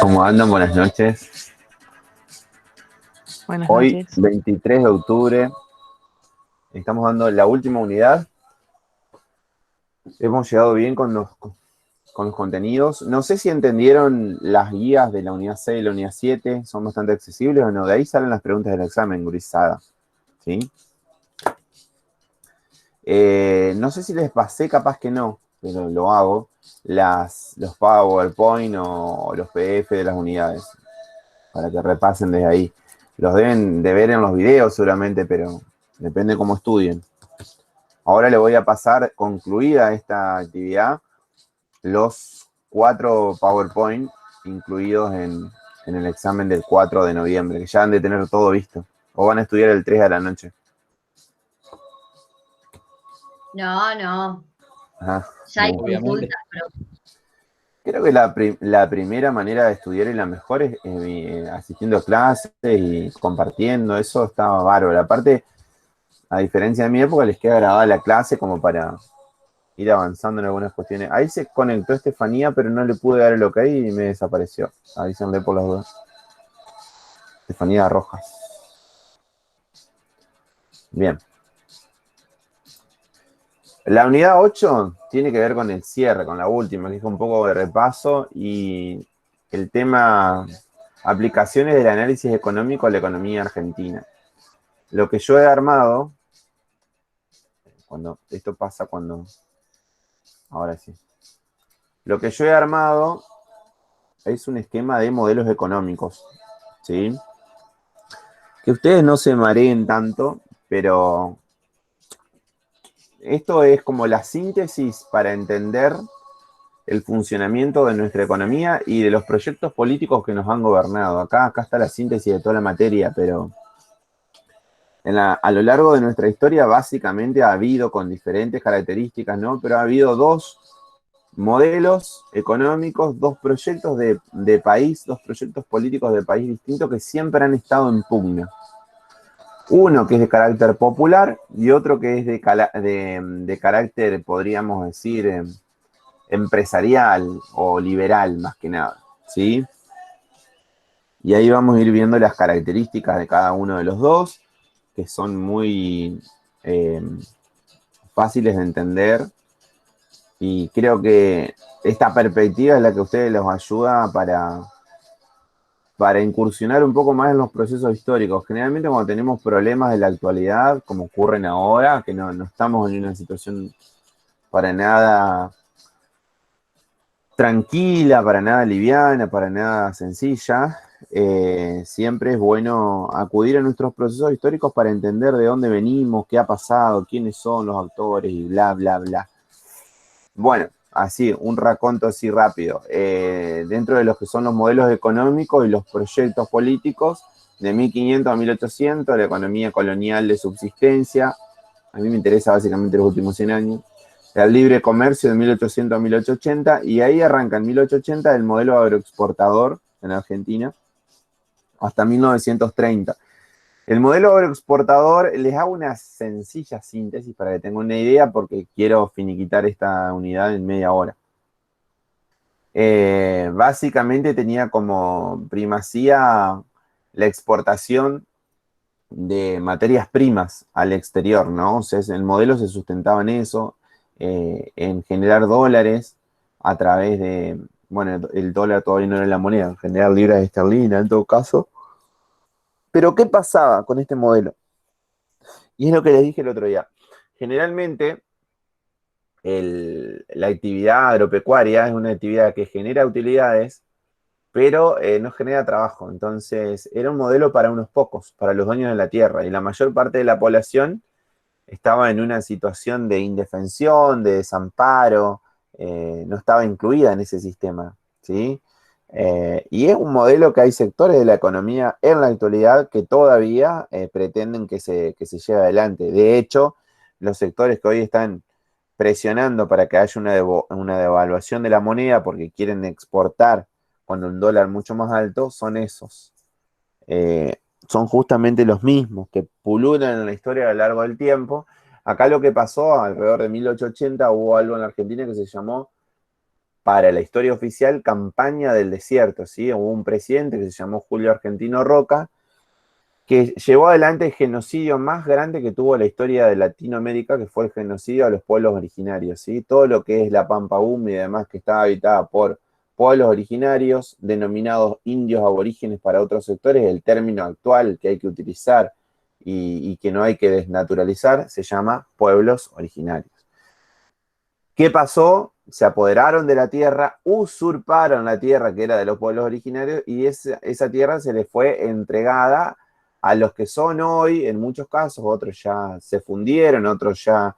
¿Cómo andan? Buenas noches. Buenas Hoy, noches. 23 de octubre, estamos dando la última unidad. Hemos llegado bien con los contenidos. No sé si entendieron las guías de la unidad 6 y la unidad 7. Son bastante accesibles o no. De ahí salen las preguntas del examen, gurizada. ¿Sí? No sé si les pasé, capaz que no, pero lo hago. Los PowerPoint o los PDF de las unidades, para que repasen desde ahí. Los deben de ver en los videos seguramente, pero depende cómo estudien. Ahora le voy a pasar, concluida esta actividad, los 4 PowerPoint incluidos en el examen del 4 de noviembre, que ya han de tener todo visto. O van a estudiar el 3 de la noche. No, no. Ajá, Ya hay bien. consulta, pero Creo que la primera manera de estudiar y la mejor es asistiendo a clases y compartiendo. Eso estaba bárbaro. Aparte, a diferencia de mi época, les queda grabada la clase como para ir avanzando en algunas cuestiones. Ahí se conectó Estefanía, pero no le pude dar el ok y me desapareció. Avísenle por las dudas. Estefanía Rojas. Bien. La unidad 8 tiene que ver con el cierre, con la última, que es un poco de repaso y el tema aplicaciones del análisis económico a la economía argentina. Lo que yo he armado, esto pasa cuando, ahora sí. Lo que yo he armado es un esquema de modelos económicos, ¿sí? Que ustedes no se mareen tanto, pero esto es como la síntesis para entender el funcionamiento de nuestra economía y de los proyectos políticos que nos han gobernado. Acá está la síntesis de toda la materia, pero a lo largo de nuestra historia básicamente ha habido con diferentes características, ¿no? Pero ha habido dos modelos económicos, dos proyectos de país, dos proyectos políticos de país distintos que siempre han estado en pugna. Uno que es de carácter popular y otro que es de carácter, podríamos decir, empresarial o liberal, más que nada, ¿sí? Y ahí vamos a ir viendo las características de cada uno de los dos, que son muy eh, fáciles de entender. Y creo que esta perspectiva es la que a ustedes los ayuda para incursionar un poco más en los procesos históricos. Generalmente cuando tenemos problemas de la actualidad, como ocurren ahora, que no estamos en una situación para nada tranquila, para nada liviana, para nada sencilla, siempre es bueno acudir a nuestros procesos históricos para entender de dónde venimos, qué ha pasado, quiénes son los autores y bla, bla, bla. Bueno, así, un raconto así rápido. Dentro de los que son los modelos económicos y los proyectos políticos, de 1500 a 1800, la economía colonial de subsistencia, a mí me interesa básicamente los últimos 100 años, el libre comercio de 1800 a 1880, y ahí arranca en 1880 el modelo agroexportador en Argentina, hasta 1930. El modelo agroexportador, les hago una sencilla síntesis para que tengan una idea, porque quiero finiquitar esta unidad en media hora. Básicamente tenía como primacía la exportación de materias primas al exterior, ¿no? O sea, el modelo se sustentaba en eso, en generar dólares a través de, bueno, el dólar todavía no era la moneda, en generar libras esterlinas en todo caso. Pero ¿qué pasaba con este modelo? Y es lo que les dije el otro día. Generalmente, la actividad agropecuaria es una actividad que genera utilidades, pero no genera trabajo. Entonces, era un modelo para unos pocos, para los dueños de la tierra, y la mayor parte de la población estaba en una situación de indefensión, de desamparo, no estaba incluida en ese sistema, ¿sí? Y es un modelo que hay sectores de la economía en la actualidad que todavía pretenden que se lleve adelante. De hecho, los sectores que hoy están presionando para que haya una devaluación de la moneda porque quieren exportar con un dólar mucho más alto, son esos. Eh, Son justamente los mismos que pululan en la historia a lo largo del tiempo. Acá lo que pasó, alrededor de 1880, hubo algo en la Argentina que se llamó para la historia oficial campaña del desierto, ¿sí? Hubo un presidente que se llamó Julio Argentino Roca, que llevó adelante el genocidio más grande que tuvo la historia de Latinoamérica, que fue el genocidio a los pueblos originarios, ¿sí? Todo lo que es la Pampa Húmeda y demás, que estaba habitada por pueblos originarios, denominados indios aborígenes para otros sectores, el término actual que hay que utilizar y que no hay que desnaturalizar, se llama pueblos originarios. ¿Qué pasó? Se apoderaron de la tierra, usurparon la tierra que era de los pueblos originarios y esa tierra se les fue entregada a los que son hoy, en muchos casos, otros ya se fundieron, otros ya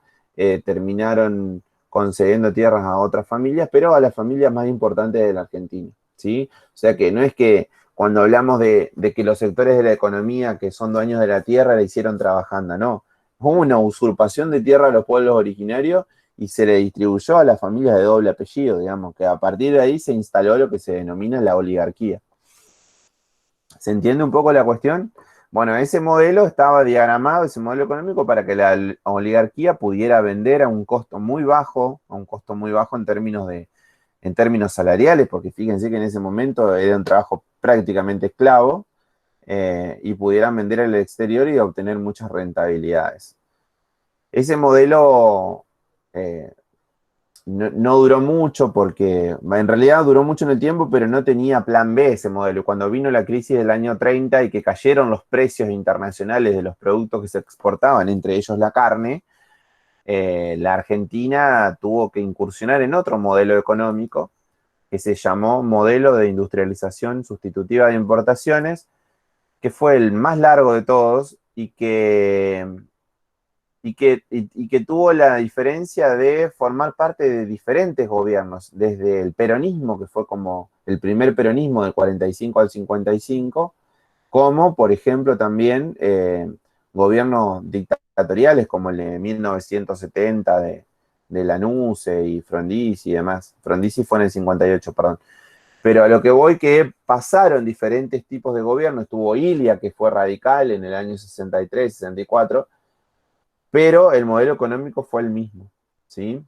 terminaron concediendo tierras a otras familias, pero a las familias más importantes de la Argentina, ¿sí? O sea que no es que cuando hablamos de que los sectores de la economía que son dueños de la tierra la hicieron trabajando, no. Hubo una usurpación de tierra a los pueblos originarios y se le distribuyó a las familias de doble apellido, digamos, que a partir de ahí se instaló lo que se denomina la oligarquía. ¿Se entiende un poco la cuestión? Bueno, ese modelo estaba diagramado, ese modelo económico, para que la oligarquía pudiera vender a un costo muy bajo, en términos salariales, porque fíjense que en ese momento era un trabajo prácticamente esclavo, y pudieran vender al exterior y obtener muchas rentabilidades. Ese modelo no duró mucho porque en realidad duró mucho en el tiempo, pero no tenía plan B ese modelo. Cuando vino la crisis del año 30 y que cayeron los precios internacionales de los productos que se exportaban, entre ellos la carne, la Argentina tuvo que incursionar en otro modelo económico que se llamó modelo de industrialización sustitutiva de importaciones, que fue el más largo de todos y que tuvo la diferencia de formar parte de diferentes gobiernos, desde el peronismo, que fue como el primer peronismo del 45 al 55, como por ejemplo también gobiernos dictatoriales como el de 1970 de Lanuse y Frondizi y demás. Frondizi fue en el 58, perdón. Pero a lo que voy que pasaron diferentes tipos de gobierno, estuvo Ilia, que fue radical en el año 63, 64, pero el modelo económico fue el mismo, ¿sí?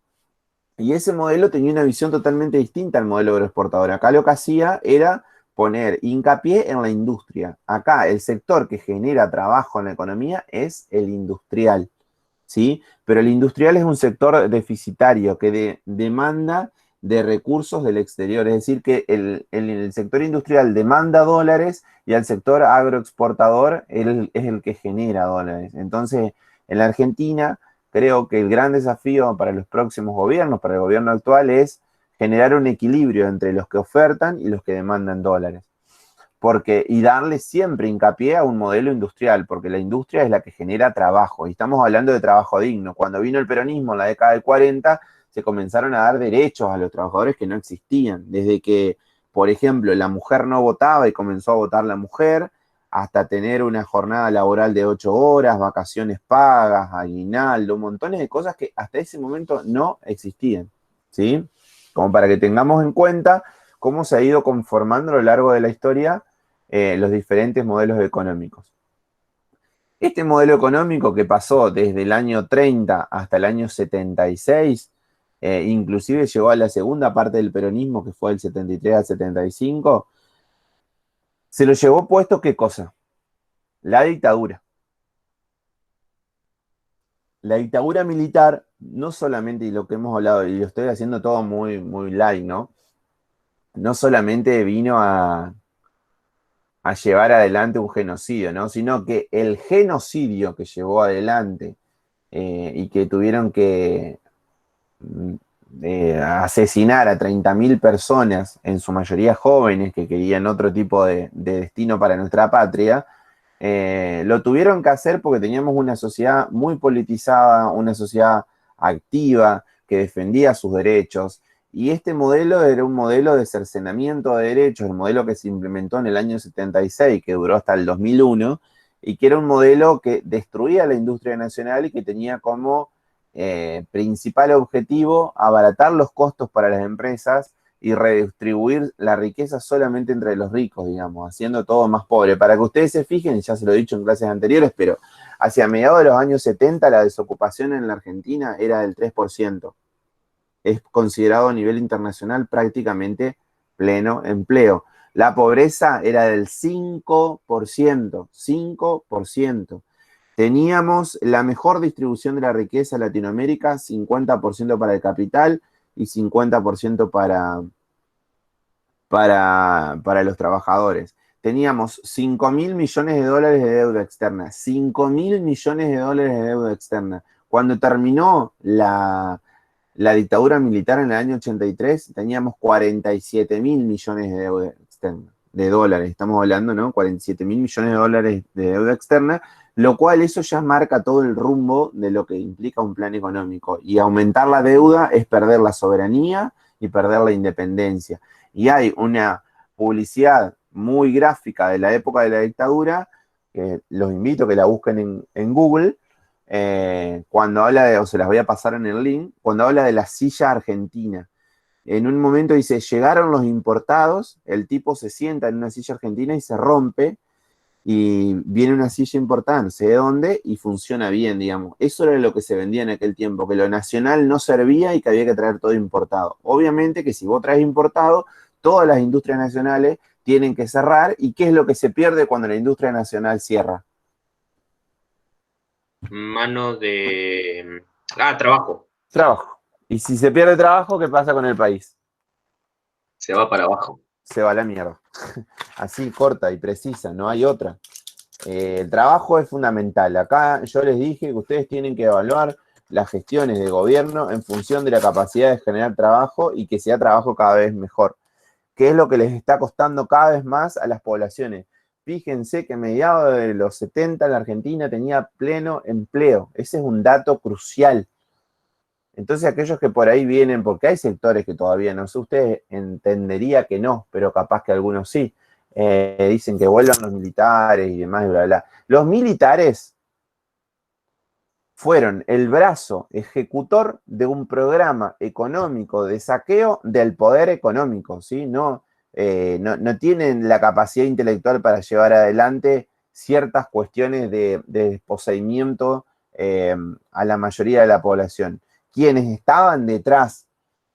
Y ese modelo tenía una visión totalmente distinta al modelo agroexportador. Acá lo que hacía era poner hincapié en la industria. Acá el sector que genera trabajo en la economía es el industrial, ¿sí? Pero el industrial es un sector deficitario que demanda de recursos del exterior. Es decir, que el sector industrial demanda dólares y el sector agroexportador es el que genera dólares. Entonces, en la Argentina, creo que el gran desafío para los próximos gobiernos, para el gobierno actual, es generar un equilibrio entre los que ofertan y los que demandan dólares. Y darle siempre hincapié a un modelo industrial, porque la industria es la que genera trabajo, y estamos hablando de trabajo digno. Cuando vino el peronismo en la década del 40, se comenzaron a dar derechos a los trabajadores que no existían, desde que, por ejemplo, la mujer no votaba y comenzó a votar la mujer, hasta tener una jornada laboral de 8 horas, vacaciones pagas, aguinaldo, montones de cosas que hasta ese momento no existían, ¿sí? Como para que tengamos en cuenta cómo se ha ido conformando a lo largo de la historia los diferentes modelos económicos. Este modelo económico que pasó desde el año 30 hasta el año 76, inclusive llegó a la segunda parte del peronismo, que fue el 73 al 75, se lo llevó puesto ¿qué cosa? La dictadura. La dictadura militar, no solamente, y lo que hemos hablado, y lo estoy haciendo todo muy, muy light, ¿no? No solamente vino a llevar adelante un genocidio, ¿no? Sino que el genocidio que llevó adelante y que tuvieron que asesinar a 30.000 personas, en su mayoría jóvenes que querían otro tipo de destino para nuestra patria, lo tuvieron que hacer porque teníamos una sociedad muy politizada, una sociedad activa que defendía sus derechos. Y este modelo era un modelo de cercenamiento de derechos, el modelo que se implementó en el año 76, que duró hasta el 2001, y que era un modelo que destruía la industria nacional y que tenía como principal objetivo abaratar los costos para las empresas y redistribuir la riqueza solamente entre los ricos, digamos, haciendo todo más pobre. Para que ustedes se fijen, ya se lo he dicho en clases anteriores, pero hacia mediados de los años 70 la desocupación en la Argentina era del 3%. es considerado a nivel internacional prácticamente pleno empleo. La pobreza era del 5%, 5%. Teníamos la mejor distribución de la riqueza en Latinoamérica, 50% para el capital y 50% para los trabajadores. Teníamos 5.000 millones de dólares de deuda externa, 5.000 millones de dólares de deuda externa. Cuando terminó la dictadura militar en el año 83, teníamos 47.000 millones de deuda externa, de dólares, estamos hablando, ¿no? 47.000 millones de dólares de deuda externa, lo cual eso ya marca todo el rumbo de lo que implica un plan económico. Y aumentar la deuda es perder la soberanía y perder la independencia. Y hay una publicidad muy gráfica de la época de la dictadura, que los invito a que la busquen en Google, cuando habla de, o se las voy a pasar en el link, cuando habla de la silla argentina. En un momento dice, llegaron los importados, el tipo se sienta en una silla argentina y se rompe, y viene una silla importada, no sé de dónde, y funciona bien, digamos. Eso era lo que se vendía en aquel tiempo, que lo nacional no servía y que había que traer todo importado. Obviamente que si vos traes importado, todas las industrias nacionales tienen que cerrar, ¿y qué es lo que se pierde cuando la industria nacional cierra? Mano de... trabajo. Trabajo. Y si se pierde trabajo, ¿qué pasa con el país? Se va para abajo. Se va a la mierda. Así, corta y precisa, no hay otra. El trabajo es fundamental. Acá yo les dije que ustedes tienen que evaluar las gestiones de gobierno en función de la capacidad de generar trabajo y que sea trabajo cada vez mejor. ¿Qué es lo que les está costando cada vez más a las poblaciones? Fíjense que a mediados de los 70 la Argentina tenía pleno empleo. Ese es un dato crucial. Entonces aquellos que por ahí vienen, porque hay sectores que todavía no sé, ustedes entendería que no, pero capaz que algunos sí, dicen que vuelvan los militares y demás, y bla, bla. Los militares fueron el brazo ejecutor de un programa económico de saqueo del poder económico, ¿sí? No tienen la capacidad intelectual para llevar adelante ciertas cuestiones de desposeimiento a la mayoría de la población. Quienes estaban detrás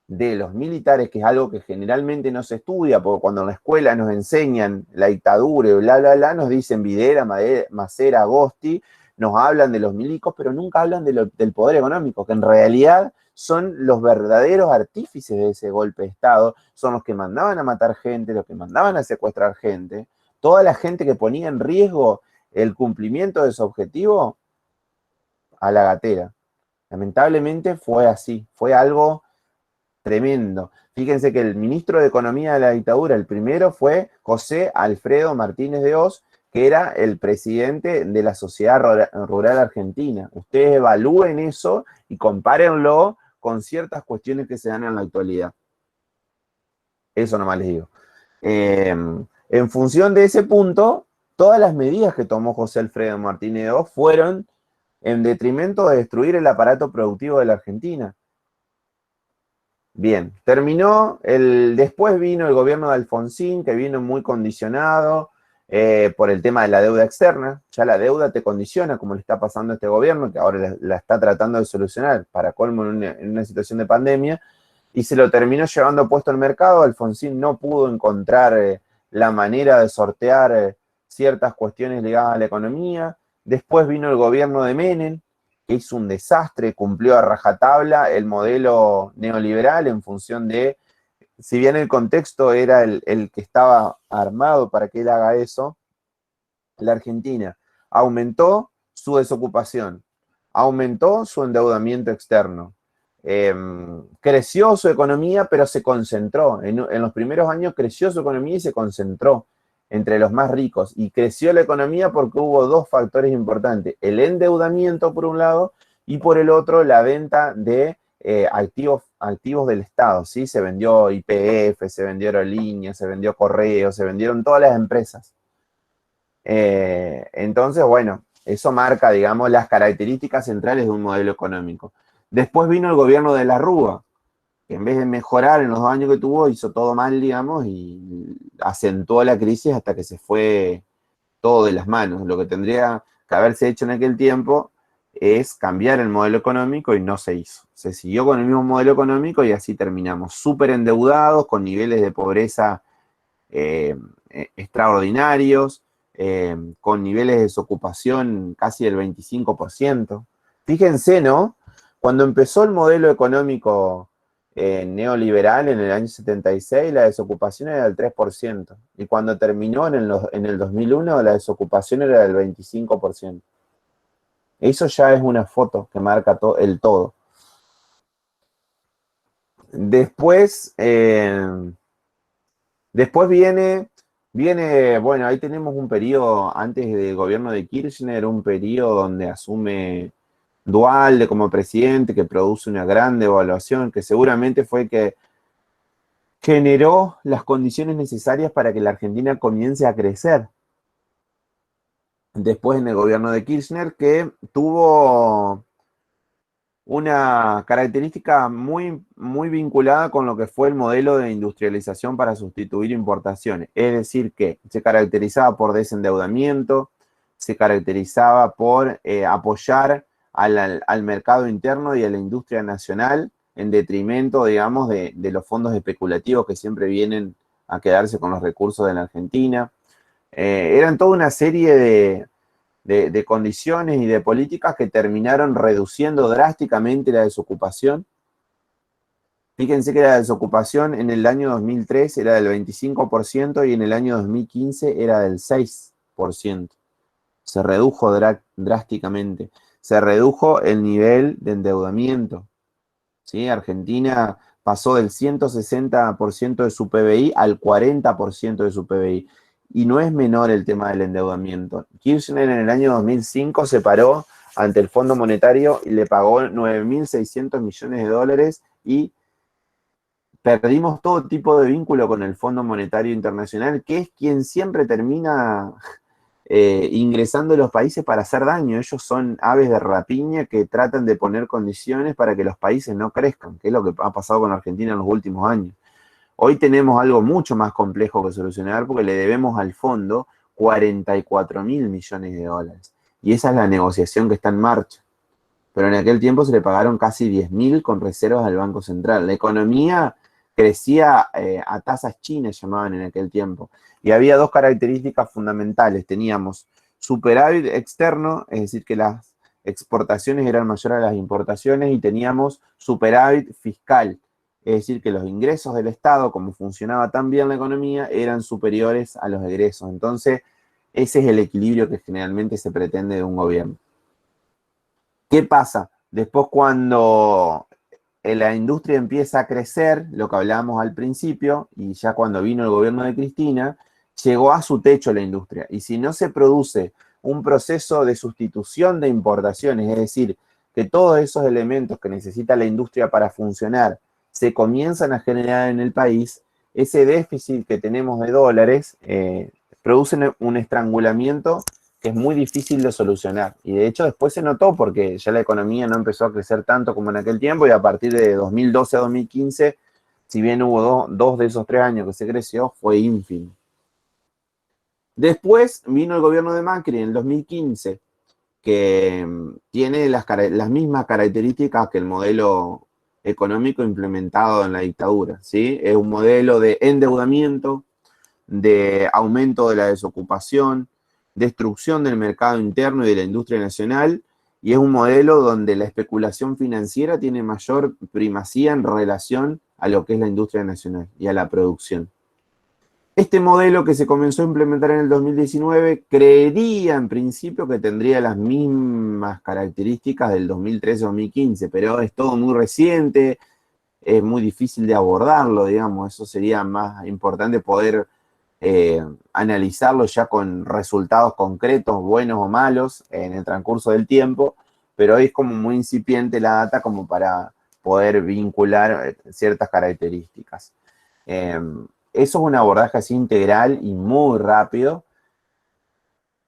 de los militares, que es algo que generalmente no se estudia, porque cuando en la escuela nos enseñan la dictadura y bla, bla, bla, nos dicen Videla, Macera, Agosti, nos hablan de los milicos, pero nunca hablan del poder económico, que en realidad son los verdaderos artífices de ese golpe de Estado, son los que mandaban a matar gente, los que mandaban a secuestrar gente, toda la gente que ponía en riesgo el cumplimiento de su objetivo, a la gatera. Lamentablemente fue así, fue algo tremendo. Fíjense que el ministro de Economía de la dictadura, el primero fue José Alfredo Martínez de Oz, que era el presidente de la Sociedad Rural Argentina. Ustedes evalúen eso y compárenlo con ciertas cuestiones que se dan en la actualidad. Eso nomás les digo. En función de ese punto, todas las medidas que tomó José Alfredo Martínez de Oz fueron en detrimento de destruir el aparato productivo de la Argentina. Bien, después vino el gobierno de Alfonsín, que vino muy condicionado por el tema de la deuda externa. Ya la deuda te condiciona, como le está pasando a este gobierno, que ahora la está tratando de solucionar, para colmo en una situación de pandemia, y se lo terminó llevando puesto al mercado. Alfonsín no pudo encontrar la manera de sortear ciertas cuestiones ligadas a la economía. Después vino el gobierno de Menem, que hizo un desastre, cumplió a rajatabla el modelo neoliberal en función de, si bien el contexto era el que estaba armado para que él haga eso, la Argentina aumentó su desocupación, aumentó su endeudamiento externo, creció su economía, pero se concentró. En los primeros años creció su economía y se concentró entre los más ricos. Y creció la economía porque hubo dos factores importantes: el endeudamiento por un lado y por el otro la venta de activos del Estado, ¿sí? Se vendió YPF, se vendió Aerolíneas, se vendió Correo, se vendieron todas las empresas. Entonces, bueno, eso marca, digamos, las características centrales de un modelo económico. Después vino el gobierno de la Rúa, que en vez de mejorar en los 2 años que tuvo, hizo todo mal, digamos, y acentuó la crisis hasta que se fue todo de las manos. Lo que tendría que haberse hecho en aquel tiempo es cambiar el modelo económico y no se hizo. Se siguió con el mismo modelo económico y así terminamos súper endeudados, con niveles de pobreza extraordinarios, con niveles de desocupación casi del 25%. Fíjense, ¿no? Cuando empezó el modelo económico neoliberal en el año 76, la desocupación era del 3%. Y cuando terminó en el 2001, la desocupación era del 25%. Eso ya es una foto que marca el todo. Después viene, bueno, ahí tenemos un periodo antes del gobierno de Kirchner, un periodo donde asume Duhalde como presidente, que produce una gran devaluación, que seguramente fue que generó las condiciones necesarias para que la Argentina comience a crecer. Después en el gobierno de Kirchner, que tuvo una característica muy, muy vinculada con lo que fue el modelo de industrialización para sustituir importaciones. Es decir, que se caracterizaba por desendeudamiento, se caracterizaba por apoyar al mercado interno y a la industria nacional en detrimento, digamos, de los fondos especulativos que siempre vienen a quedarse con los recursos de la Argentina. Eran toda una serie de condiciones y de políticas que terminaron reduciendo drásticamente la desocupación. Fíjense que la desocupación en el año 2003 era del 25% y en el año 2015 era del 6%. Se redujo drásticamente. Se redujo el nivel de endeudamiento. ¿Sí? Argentina pasó del 160% de su PBI al 40% de su PBI. Y no es menor el tema del endeudamiento. Kirchner en el año 2005 se paró ante el Fondo Monetario y le pagó 9.600 millones de dólares y perdimos todo tipo de vínculo con el Fondo Monetario Internacional, que es quien siempre termina ingresando a los países para hacer daño. Ellos son aves de rapiña que tratan de poner condiciones para que los países no crezcan, que es lo que ha pasado con Argentina en los últimos años. Hoy tenemos algo mucho más complejo que solucionar porque le debemos al fondo 44.000 millones de dólares. Y esa es la negociación que está en marcha. Pero en aquel tiempo se le pagaron casi 10.000 con reservas al Banco Central. La economía crecía a tasas chinas, llamaban en aquel tiempo. Y había dos características fundamentales. Teníamos superávit externo, es decir, que las exportaciones eran mayores a las importaciones, y teníamos superávit fiscal, es decir, que los ingresos del Estado, como funcionaba tan bien la economía, eran superiores a los egresos. Entonces, ese es el equilibrio que generalmente se pretende de un gobierno. ¿Qué pasa? Después, cuando la industria empieza a crecer, lo que hablábamos al principio, y ya cuando vino el gobierno de Cristina, llegó a su techo la industria. Y si no se produce un proceso de sustitución de importaciones, es decir, que todos esos elementos que necesita la industria para funcionar se comienzan a generar en el país, ese déficit que tenemos de dólares produce un estrangulamiento que es muy difícil de solucionar. Y de hecho después se notó porque ya la economía no empezó a crecer tanto como en aquel tiempo, y a partir de 2012 a 2015, si bien hubo dos de esos 3 años que se creció, fue ínfimo. Después vino el gobierno de Macri en el 2015, que tiene las mismas características que el modelo económico implementado en la dictadura, ¿sí? Es un modelo de endeudamiento, de aumento de la desocupación, destrucción del mercado interno y de la industria nacional, y es un modelo donde la especulación financiera tiene mayor primacía en relación a lo que es la industria nacional y a la producción. Este modelo, que se comenzó a implementar en el 2019, creería en principio que tendría las mismas características del 2013-2015, pero es todo muy reciente, es muy difícil de abordarlo, digamos. Eso sería más importante poder analizarlo ya con resultados concretos, buenos o malos, en el transcurso del tiempo, pero hoy es como muy incipiente la data como para poder vincular ciertas características. Eso es un abordaje así integral y muy rápido.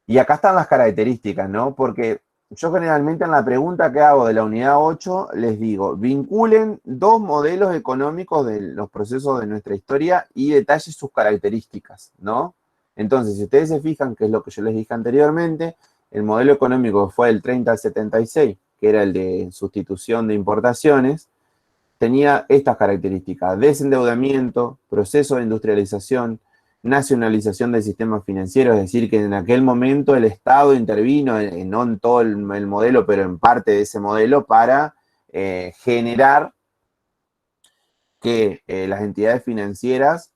Y acá están las características, ¿no? Porque yo generalmente en la pregunta que hago de la unidad 8 les digo, vinculen 2 modelos económicos de los procesos de nuestra historia y detallen sus características, ¿no? Entonces, si ustedes se fijan, que es lo que yo les dije anteriormente, el modelo económico que fue del 30 al 76, que era el de sustitución de importaciones, tenía estas características: desendeudamiento, proceso de industrialización, nacionalización del sistema financiero, es decir, que en aquel momento el Estado intervino, no en todo el modelo, pero en parte de ese modelo, para generar que las entidades financieras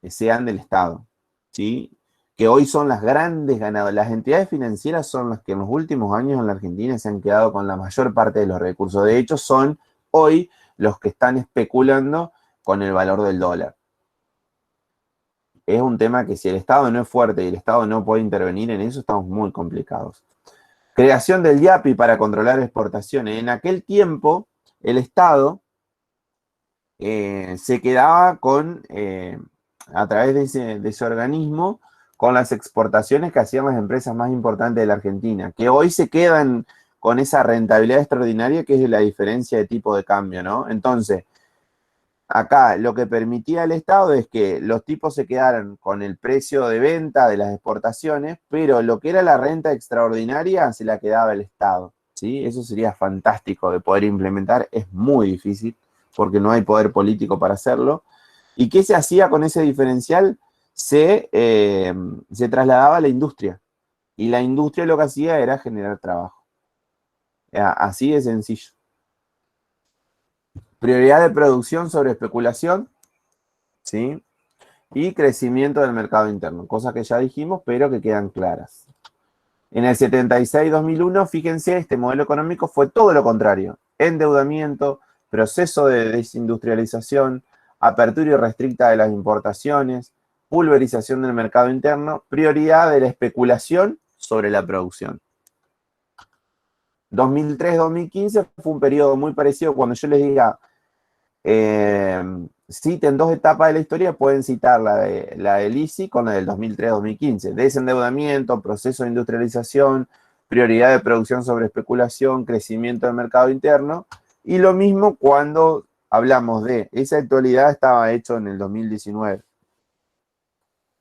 sean del Estado, ¿sí? Que hoy son las grandes ganadoras. Las entidades financieras son las que en los últimos años en la Argentina se han quedado con la mayor parte de los recursos. De hecho, son hoy los que están especulando con el valor del dólar. Es un tema que si el Estado no es fuerte y el Estado no puede intervenir en eso, estamos muy complicados. Creación del IAPI para controlar exportaciones. En aquel tiempo, el Estado se quedaba con, a través de ese organismo, con las exportaciones que hacían las empresas más importantes de la Argentina, que hoy se quedan con esa rentabilidad extraordinaria que es la diferencia de tipo de cambio, ¿no? Entonces, acá lo que permitía el Estado es que los tipos se quedaran con el precio de venta de las exportaciones, pero lo que era la renta extraordinaria se la quedaba el Estado, ¿sí? Eso sería fantástico de poder implementar, es muy difícil porque no hay poder político para hacerlo. ¿Y qué se hacía con ese diferencial? Se trasladaba a la industria, y la industria lo que hacía era generar trabajo. Así de sencillo. Prioridad de producción sobre especulación, ¿sí? Y crecimiento del mercado interno, cosas que ya dijimos, pero que quedan claras. En el 76-2001, fíjense, este modelo económico fue todo lo contrario: endeudamiento, proceso de desindustrialización, apertura irrestricta de las importaciones, pulverización del mercado interno, prioridad de la especulación sobre la producción. 2003-2015 fue un periodo muy parecido. Cuando yo les diga citen dos etapas de la historia, pueden citar la del ISI con la del 2003-2015. Desendeudamiento, proceso de industrialización, prioridad de producción sobre especulación, crecimiento del mercado interno. Y lo mismo cuando hablamos de esa actualidad, estaba hecho en el 2019.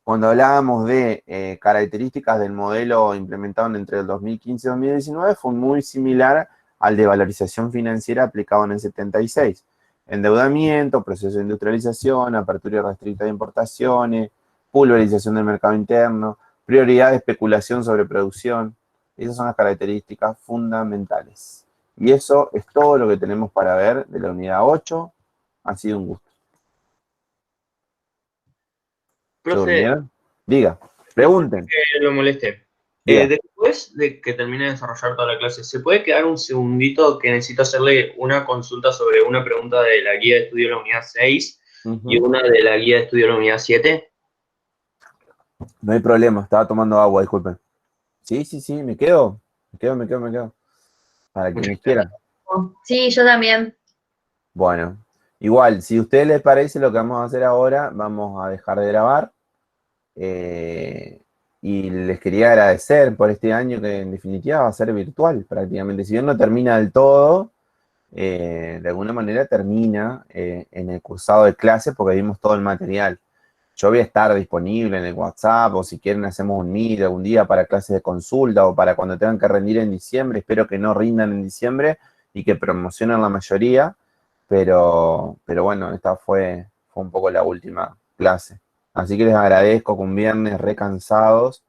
Cuando hablábamos de características del modelo implementado entre el 2015 y 2019, fue muy similar al de valorización financiera aplicado en el 76. Endeudamiento, proceso de industrialización, apertura restricta de importaciones, pulverización del mercado interno, prioridad de especulación sobre producción. Esas son las características fundamentales. Y eso es todo lo que tenemos para ver de la unidad 8. Ha sido un gusto. ¿Se Profe, durmieron? Diga, pregunten. que lo moleste. Diga. Después de que termine de desarrollar toda la clase, ¿se puede quedar un segundito que necesito hacerle una consulta sobre una pregunta de la guía de estudio de la unidad 6 y una de la guía de estudio de la unidad 7? No hay problema, estaba tomando agua, disculpen. Sí, me quedo. Para quienes quieran. Sí, yo también. Bueno, igual, si a ustedes les parece lo que vamos a hacer ahora, vamos a dejar de grabar. Y les quería agradecer por este año que en definitiva va a ser virtual prácticamente. Si bien no termina del todo, de alguna manera termina en el cursado de clases porque vimos todo el material. Yo voy a estar disponible en el WhatsApp, o si quieren hacemos un Meet algún día para clases de consulta o para cuando tengan que rendir en diciembre. Espero que no rindan en diciembre y que promocionen la mayoría, pero bueno, esta fue un poco la última clase. Así que les agradezco que un viernes recansados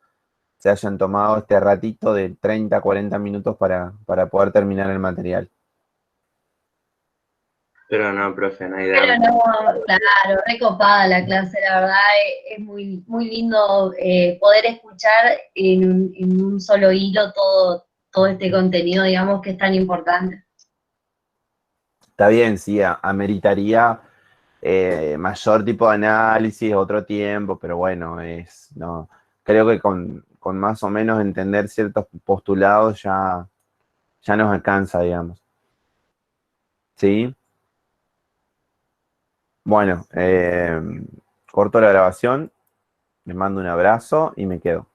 se hayan tomado este ratito de 30, 40 minutos para poder terminar el material. Pero no, profe, no hay Pero drama. no, claro, recopada la clase, la verdad, es muy, muy lindo poder escuchar en un solo hilo todo este contenido, digamos, que es tan importante. Está bien, sí, ameritaría mayor tipo de análisis, otro tiempo, pero bueno, no, creo que con más o menos entender ciertos postulados ya nos alcanza, digamos. ¿Sí? Bueno, corto la grabación, les mando un abrazo y me quedo.